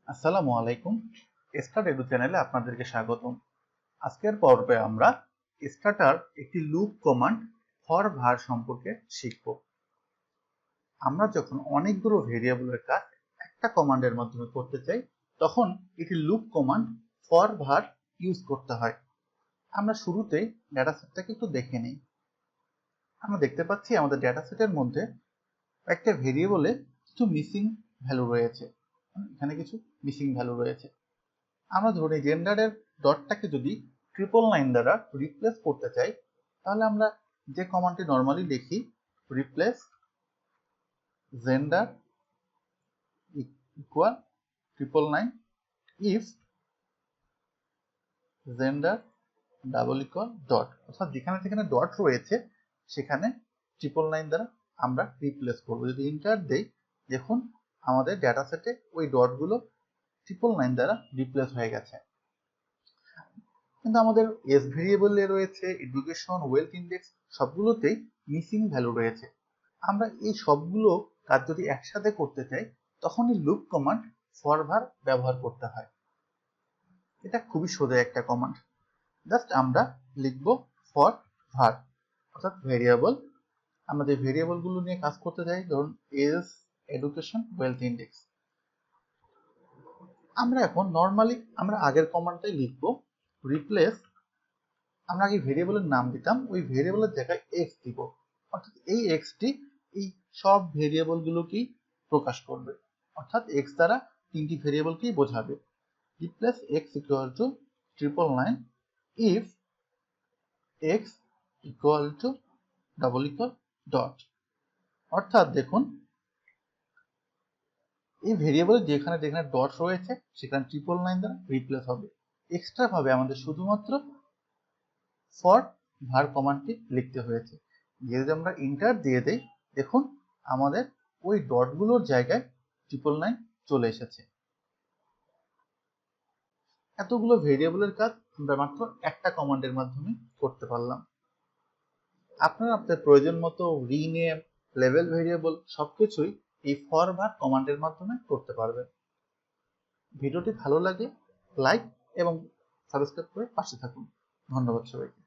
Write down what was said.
আসসালামু আলাইকুম। Start edu চ্যানেলে আপনাদেরকে স্বাগতম। আজকের পর্বে আমরা স্টার্টার একটি লুপ কমান্ড ফর var সম্পর্কে শিখব। আমরা যখন অনেকগুলো ভেরিয়েবলের কাজ একটা কমান্ডের মাধ্যমে করতে চাই, তখন একটি loop command for var use করতে হয়। আমরা শুরুতেই ডেটা সেটটাকে একটু দেখে নিই। আমরা দেখতে পাচ্ছি আমাদের ডেটা সেটের মধ্যে একটা ভেরিয়েবলে কিছু মিসিং ভ্যালু রয়েছে। এখানে কিছু মিসিং ভ্যালু রয়েছে। আমরা ধরি জেন্ডারের ডটটাকে যদি 999 দ্বারা রিপ্লেস করতে চাই, তাহলে আমরা যে কমান্ডটি নর্মালি লিখি, replace gender equal 999 if gender double equal dot, অর্থাৎ যেখানে যেখানে ডট রয়েছে সেখানে 999 দ্বারা আমরা রিপ্লেস করবো। যদি ইন্টার দেই, দেখুন আমাদের ডেটা সেটে ওই ডটগুলো 999 দ্বারা রিপ্লেস হয়ে গেছে। কিন্তু আমাদের এস ভেরিয়েবলে রয়েছে এডুকেশন, ওয়েলথ ইন্ডেক্স, সবগুলোতেই মিসিং ভ্যালু রয়েছে। আমরা এই সবগুলো কাজ যদি একসাথে করতে চাই, তখনই লুপ কমান্ড ফর var ব্যবহার করতে হয়। এটা খুবই সোজা একটা কমান্ড। জাস্ট আমরা লিখব ফর var, অর্থাৎ ভেরিয়েবল। আমরা যে ভেরিয়েবলগুলো নিয়ে কাজ করতে চাই, ধরুন এস, এডুকেশন, ওয়েলথ ইন্ডেক্স। আমরা এখন নর্মালি আমরা আগের কমান্ডটাই লিখব, রিপ্লেস, আমরা আগে ভেরিয়েবলের নাম দিতাম, ওই ভেরিয়েবলের জায়গায় এক্স দিব, অর্থাৎ এই এক্সটি এই সব ভেরিয়েবলগুলোকেই প্রকাশ করবে, অর্থাৎ এক্স দ্বারা তিনটি ভেরিয়েবলকেই বোঝাবে। Replace x equal to 999 if x equal to double equal dot. অর্থাৎ দেখুন এই ভেরিয়েবলে যেখানে যেখানে ডট রয়েছে সেখানে 999 দ্বারা রিপ্লেস হবে। এক্সট্রা ভাবে আমাদের শুধুমাত্র ফর var কমান্ডটি লিখতে হয়েছে। যদি আমরা ইন্টার দিয়ে দেই, দেখুন আমাদের ওই ডটগুলোর জায়গায় 999 চলে এসেছে। এতগুলো ভেরিয়েবলের কাজ আমরা মাত্র একটা কমান্ডের মাধ্যমে করতে পারলাম। আপনারা আপনার প্রয়োজন মতো রিনেম, লেভেল ভেরিয়েবল সবকিছুই এই ফর var কমান্ডের মাধ্যমে করতে পারবেন। ভিডিওটি ভালো লাগে লাইক এবং সাবস্ক্রাইব করে পাশে থাকুন। ধন্যবাদ সবাইকে।